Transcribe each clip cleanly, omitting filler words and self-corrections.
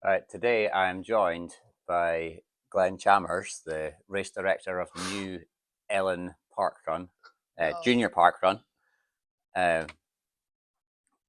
Right, today I am joined by Glen Chalmers, the race director of new Ellon parkrun, junior parkrun.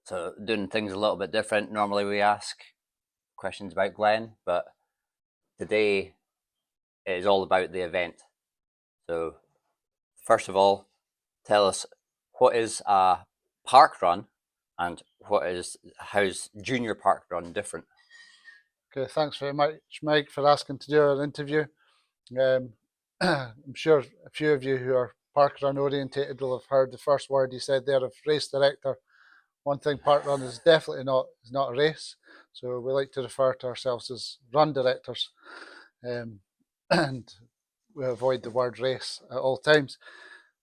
So doing things a little bit different. Normally we ask questions about Glen, but today it is all about the event. So first of all, tell us, what is a parkrun and how's junior parkrun different? Okay, thanks very much, Mike, for asking to do our interview. Um, I'm sure a few of you who are parkrun orientated will have heard the first word you said there of race director. One thing parkrun is definitely not is not a race, so we like to refer to ourselves as run directors, and we avoid the word race at all times.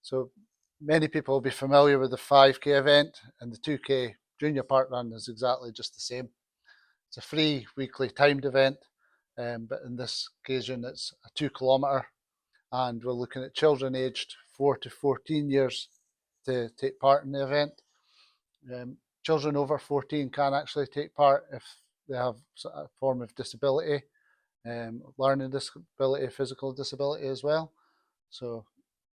So many people will be familiar with the 5K event, and the 2K junior parkrun is exactly just the same. It's a free weekly timed event, but in this occasion it's a 2 kilometre, and we're looking at children aged 4 to 14 years to take part in the event. Children over 14 can actually take part if they have a form of disability, learning disability, physical disability as well. So,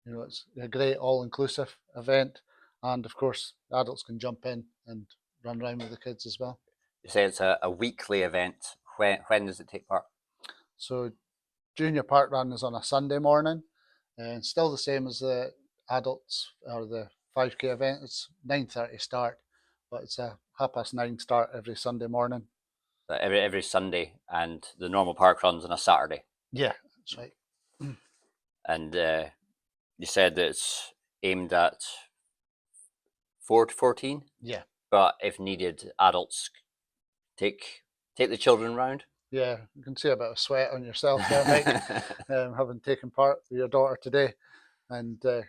it's a great all-inclusive event, and of course, adults can jump in and run around with the kids as well. You say it's a weekly event. When does it take part? So junior parkrun is on a Sunday morning, and still the same as the adults or the 5K event. It's 9:30 start, but it's a 9:30 start every Sunday morning. Every Sunday, and the normal park runs on a Saturday. Yeah, that's right. And you said that it's aimed at 4 to 14, Yeah, but if needed, adults take the children round. yeah. You can see a bit of sweat on yourself there, Mike, having taken part with your daughter today. And there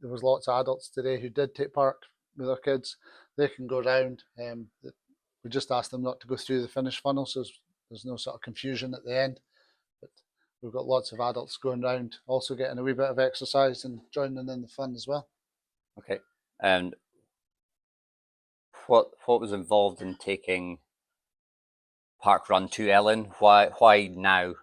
was lots of adults today who did take part with their kids. They can go round. We just asked them not to go through the finish funnel, so there's no sort of confusion at the end. But we've got lots of adults going round, also getting a wee bit of exercise and joining in the fun as well. Okay. And what was involved in taking park run to Ellon? Why now?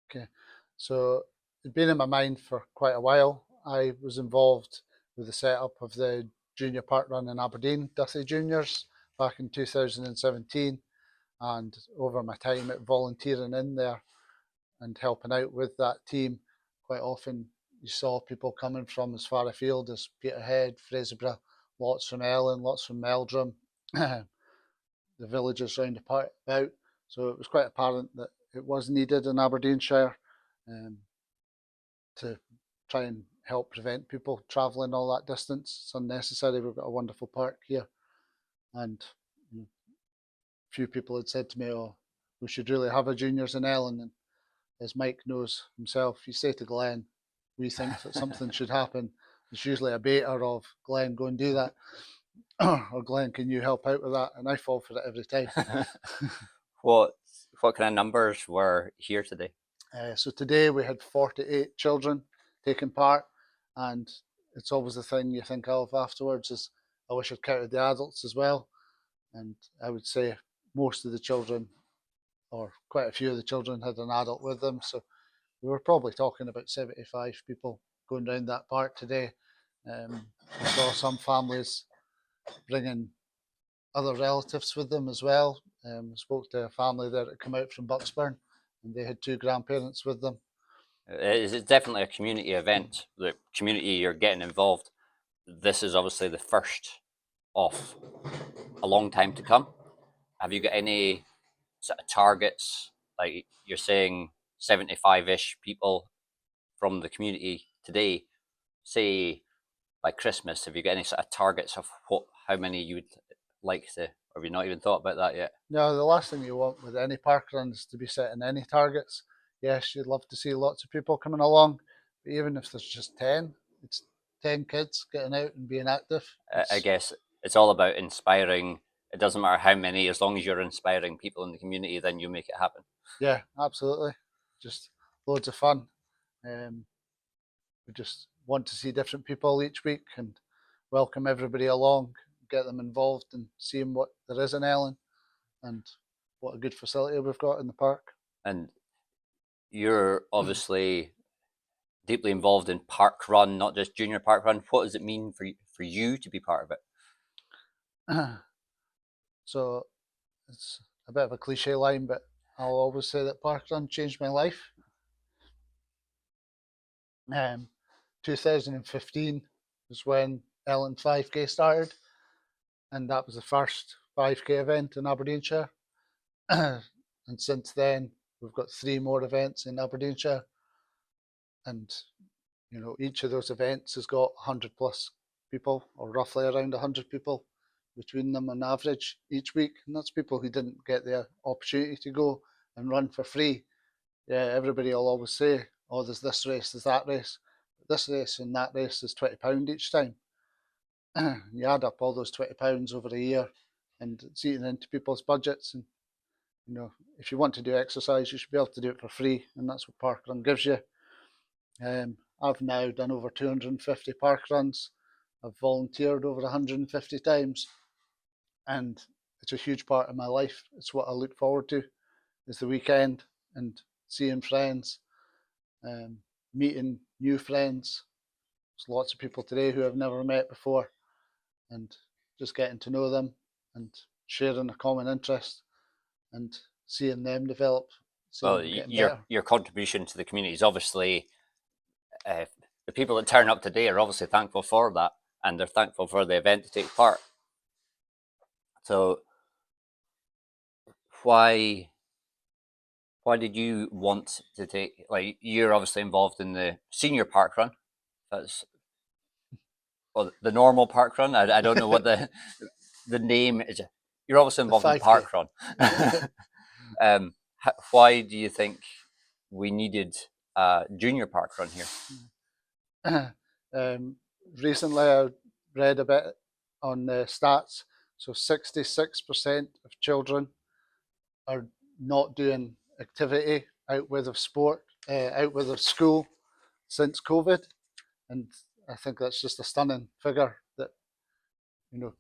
Okay, so it'd been in my mind for quite a while. I was involved with the setup of the junior park run in Aberdeen, Duthie Juniors, back in 2017. And over my time at volunteering in there and helping out with that team, quite often you saw people coming from as far afield as Peterhead, Fraserburgh, lots from Ellon, lots from Meldrum, the villages round about. So it was quite apparent that it was needed in Aberdeenshire, um, to try and help prevent people travelling all that distance. It's unnecessary. We've got a wonderful park here, and a few people had said to me, "Oh, we should really have a juniors in Ellon." And as Mike knows himself, you say to Glen, "We think that something should happen." It's usually a beta of Glen, "Go and do that," or "Glen, can you help out with that?" And I fall for it every time. what kind of numbers were here today? So today we had 48 children taking part, and it's always the thing you think of afterwards is, I wish I'd counted the adults as well. And I would say most of the children, or quite a few of the children, had an adult with them. So we were probably talking about 75 people going around that park today. We saw some families bringing other relatives with them as well. Spoke to a family that had come out from Bucksburn, and they had 2 grandparents with them. It's definitely a community event. The community, you're getting involved. This is obviously the first of a long time to come. Have you got any sort of targets? Like you're saying, 75-ish people from the community today. Say by Christmas, have you got any sort of targets of how many you would like to, or have you not even thought about that yet? No, the last thing you want with any park run is to be setting any targets. Yes, you'd love to see lots of people coming along, but even if there's just 10, it's 10 kids getting out and being active. I guess it's all about inspiring. It doesn't matter how many, as long as you're inspiring people in the community, then you make it happen. Yeah, absolutely. Just loads of fun. Um, we just want to see different people each week and welcome everybody along, get them involved and seeing what there is in Ellon. and what a good facility we've got in the park. And you're obviously deeply involved in parkrun, not just junior parkrun. What does it mean for you to be part of it? So it's a bit of a cliche line, but I'll always say that parkrun changed my life. 2015 was when Ellon 5K started, and that was the first 5K event in Aberdeenshire. And since then, we've got 3 more events in Aberdeenshire, and each of those events has got 100 plus people, or roughly around 100 people between them on average each week, and that's people who didn't get the opportunity to go and run for free. Yeah, everybody will always say, oh, there's this race, there's that race. But this race and that race is £20 each time. You add up all those £20 over a year, and it's eating into people's budgets. And if you want to do exercise, you should be able to do it for free, and that's what parkrun gives you. I've now done over 250 parkruns. I've volunteered over 150 times, and it's a huge part of my life. It's what I look forward to, is the weekend and seeing friends, meeting new friends. There's lots of people today who I've never met before, and just getting to know them and sharing a common interest and seeing them develop. Well, your contribution to the community is obviously, the people that turn up today are obviously thankful for that, and they're thankful for the event to take part. So why did you want to take, like, you're obviously involved in the senior parkrun. That's, well, the normal parkrun. I don't know what the name is. You're obviously involved in parkrun. Why do you think we needed junior parkrun here? Recently, I read a bit on the stats. So 66% of children are not doing activity out with of sport, out with of school since COVID. And I think that's just a stunning figure, that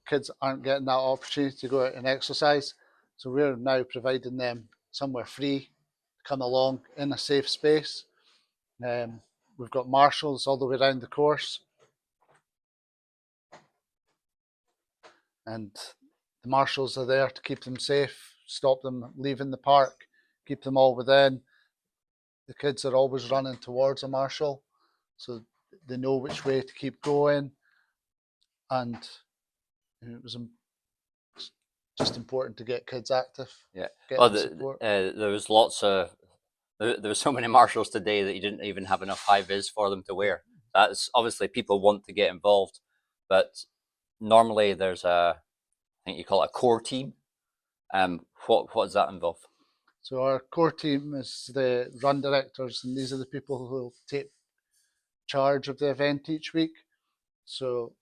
kids aren't getting that opportunity to go out and exercise. So we're now providing them somewhere free to come along in a safe space. We've got marshals all the way around the course, and the marshals are there to keep them safe, stop them leaving the park, keep them all within. The kids are always running towards a marshal, so they know which way to keep going. And it was just important to get kids active. Yeah. Well, there was there was so many marshals today that you didn't even have enough high vis for them to wear. That's obviously, people want to get involved, but normally there's I think you call it a core team. What does that involve? So our core team is the run directors, and these are the people who will take charge of the event each week. So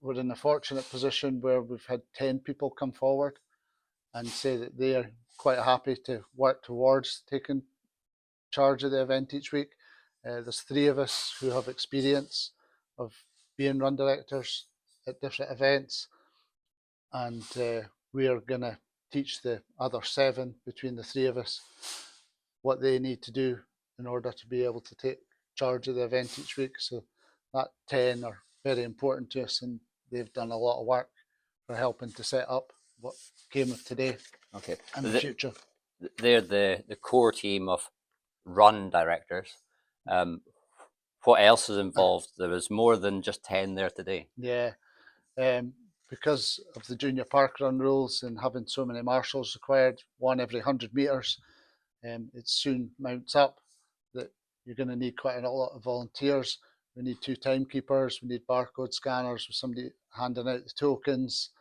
we're in a fortunate position where we've had 10 people come forward and say that they are quite happy to work towards taking charge of the event each week. There's 3 of us who have experience of being run directors at different events, and we are going to teach the other 7 between the 3 of us what they need to do in order to be able to take charge of the event each week. So that 10 are very important to us, and they've done a lot of work for helping to set up what came of today. Okay. And the future. They're the core team of run directors. What else is involved? There was more than just 10 there today. Yeah. Because of the junior parkrun rules and having so many marshals required, 1 every 100 metres, it soon mounts up that you're going to need quite a lot of volunteers. We need 2 timekeepers, we need barcode scanners, with somebody handing out the tokens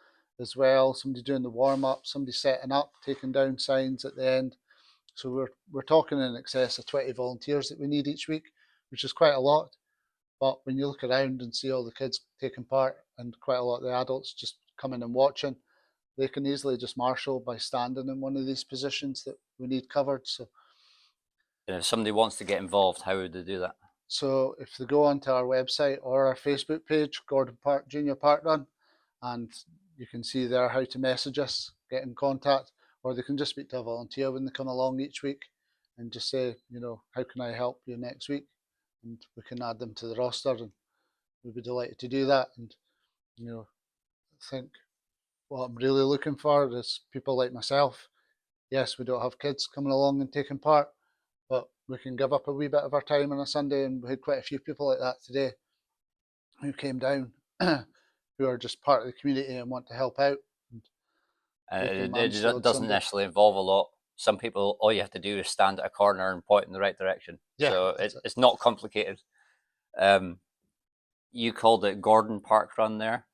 as well, somebody doing the warm-up, somebody setting up, taking down signs at the end. So we're talking in excess of 20 volunteers that we need each week, which is quite a lot. But when you look around and see all the kids taking part, and quite a lot of the adults just coming and watching, they can easily just marshal by standing in one of these positions that we need covered. So, and if somebody wants to get involved, how would they do that? So if they go onto our website or our Facebook page, Gordon Park Junior Parkrun, and you can see there how to message us, get in contact, or they can just speak to a volunteer when they come along each week and just say, how can I help you next week? And we can add them to the roster, and we'd be delighted to do that. And I think what I'm really looking for is people like myself. Yes, we don't have kids coming along and taking part, but we can give up a wee bit of our time on a Sunday, and we had quite a few people like that today who came down who are just part of the community and want to help out. It doesn't necessarily involve a lot. Some people, all you have to do is stand at a corner and point in the right direction. Yeah, so it's not complicated. You called it Gordon Parkrun there.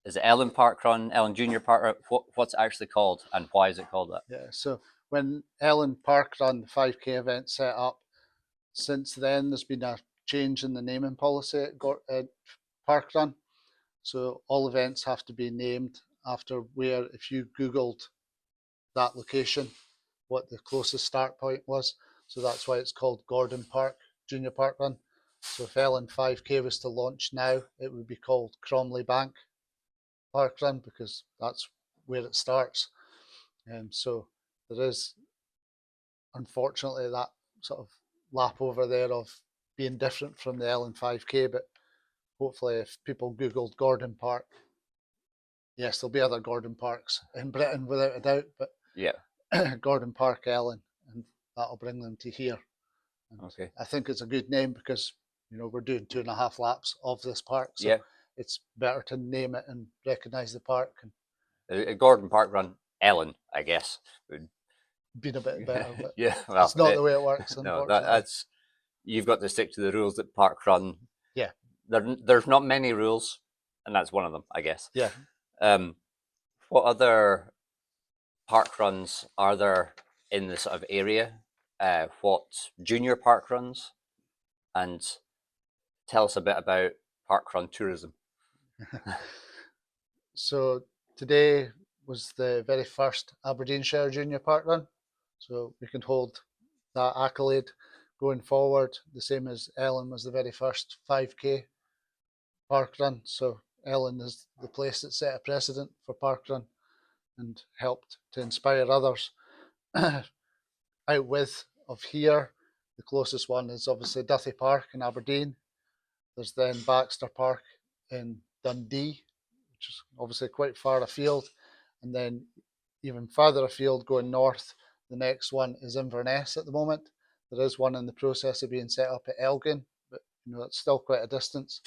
Is it Ellon Parkrun, Ellon Junior Parkrun? What's it actually called, and why is it called that? Yeah, so when Ellon Parkrun, the 5K event, set up, since then there's been a change in the naming policy at Parkrun. So all events have to be named after where, if you Googled that location, what the closest start point was. So that's why it's called Gordon Park Junior Parkrun. So if Ellon 5K was to launch now, it would be called Cromley Bank Parkrun, because that's where it starts. So there is, unfortunately, that sort of lap over there of being different from the Ellon 5K, but hopefully if people Googled Gordon Park, yes, there'll be other Gordon Parks in Britain without a doubt, but yeah, Gordon Park Ellon, and that'll bring them to here. And okay. I think it's a good name because we're doing 2.5 laps of this park, so yeah, it's better to name it and recognise the park. And Gordon Parkrun Ellon, I guess, would been a bit better, but yeah, well, it's not the way it works, no, unfortunately. that's you've got to stick to the rules that Parkrun. Yeah, there's not many rules, and that's one of them, I guess. yeah. What other parkruns are there in this sort of area? What junior parkruns, and tell us a bit about parkrun tourism. So today was the very first Aberdeenshire Junior Parkrun, so we can hold that accolade going forward, the same as Ellon was the very first 5K parkrun. So Ellon is the place that set a precedent for parkrun and helped to inspire others. Out with of here, the closest one is obviously Duthie Park in Aberdeen. There's then Baxter Park in Dundee, which is obviously quite far afield. And then even further afield going north, the next one is Inverness at the moment. There is one in the process of being set up at Elgin, but it's still quite a distance.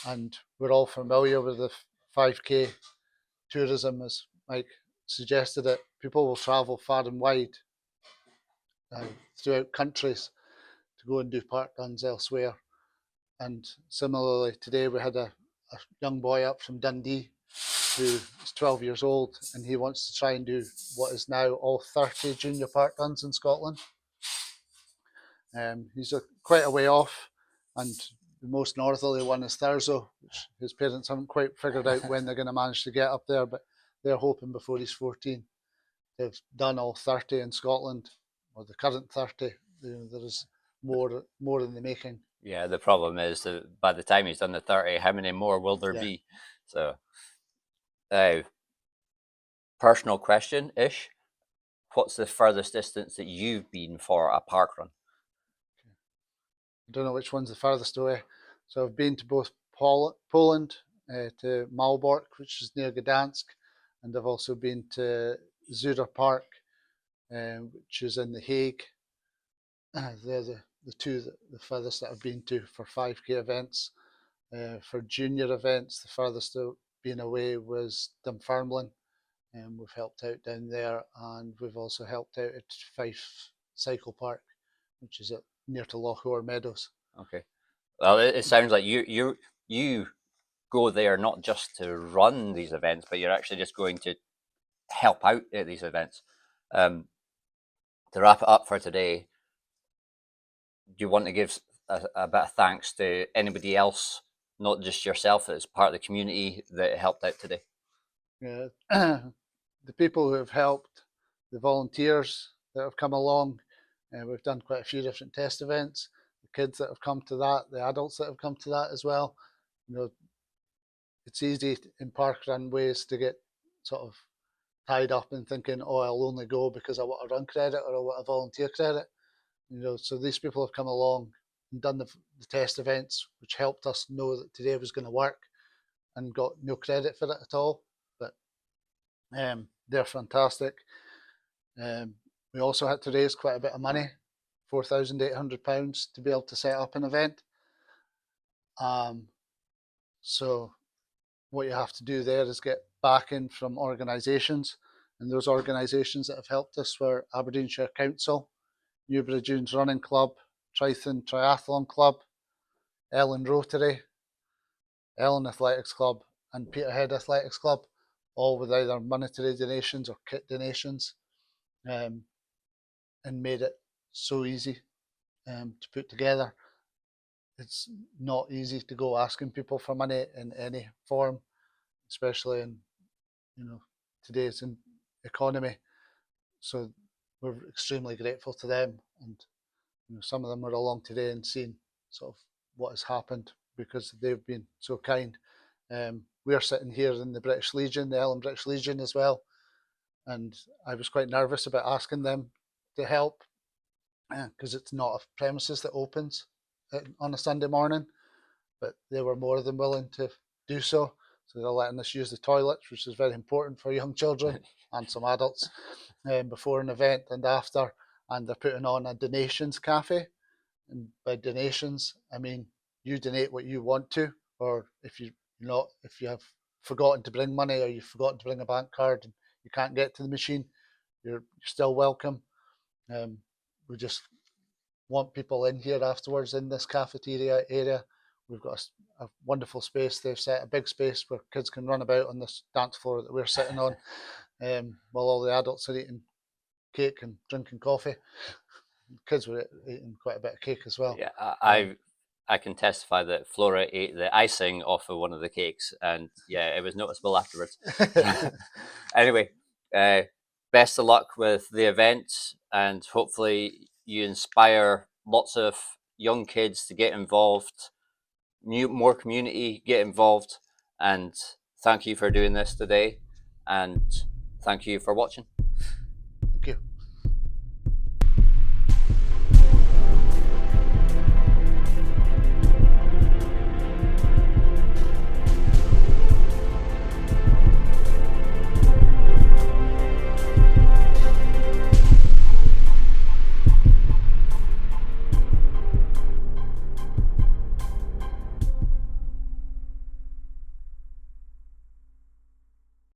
And we're all familiar with the 5K tourism, as Mike suggested it. People will travel far and wide throughout countries to go and do parkruns elsewhere. And similarly, today we had a young boy up from Dundee who is 12 years old, and he wants to try and do what is now all 30 junior parkruns in Scotland. He's quite a way off, and the most northerly one is Thurso, which his parents haven't quite figured out when they're going to manage to get up there, but they're hoping before he's 14 they've done all 30 in Scotland, or the current 30. There is more in the making. Yeah, the problem is that by the time he's done the 30, how many more will there be? So, personal question-ish, what's the furthest distance that you've been for a parkrun? I don't know which one's the furthest away. So I've been to both Poland, to Malbork, which is near Gdansk, and I've also been to Zuider Park, which is in The Hague. They're the two the furthest that I've been to for 5K events. For junior events, the furthest being away was Dunfermline, and we've helped out down there, and we've also helped out at Fife Cycle Park, which is near to Lochore Meadows. Okay, well, it sounds like you go there not just to run these events, but you're actually just going to help out at these events. To wrap it up for today, do you want to give a bit of thanks to anybody else, not just yourself, as part of the community that helped out today? Yeah, the people who have helped, the volunteers that have come along, we've done quite a few different test events. The kids that have come to that, the adults that have come to that as well. It's easy in parkrun ways to get sort of tied up in thinking, oh, I'll only go because I want a run credit or I want a volunteer credit. So these people have come along and done the test events, which helped us know that today was going to work, and got no credit for it at all. But they're fantastic. We also had to raise quite a bit of money, £4,800, to be able to set up an event. So what you have to do there is get backing from organisations, and those organisations that have helped us were Aberdeenshire Council, Newbury Dunes Running Club, Triathlon Triathlon Club, Ellon Rotary, Ellon Athletics Club, and Peterhead Athletics Club, all with either monetary donations or kit donations, and made it so easy to put together. It's not easy to go asking people for money in any form, especially in today's economy. So we're extremely grateful to them, and some of them are along today and seeing sort of what has happened because they've been so kind. We're sitting here in the British Legion, the Ellon British Legion as well, and I was quite nervous about asking them to help because it's not a premises that opens on a Sunday morning, but they were more than willing to do so. So they're letting us use the toilets, which is very important for young children and some adults before an event and after. And they're putting on a donations cafe. And by donations, I mean you donate what you want to, or if you have forgotten to bring money or you've forgotten to bring a bank card and you can't get to the machine, you're still welcome. We just want people in here afterwards in this cafeteria area. We've got a wonderful space. They've set a big space where kids can run about on this dance floor that we're sitting on, while all the adults are eating cake and drinking coffee. Kids were eating quite a bit of cake as well. Yeah, I can testify that Flora ate the icing off of one of the cakes, and yeah, it was noticeable afterwards. Anyway, best of luck with the event, and hopefully you inspire lots of young kids to get involved, more community get involved, and thank you for doing this today, and thank you for watching.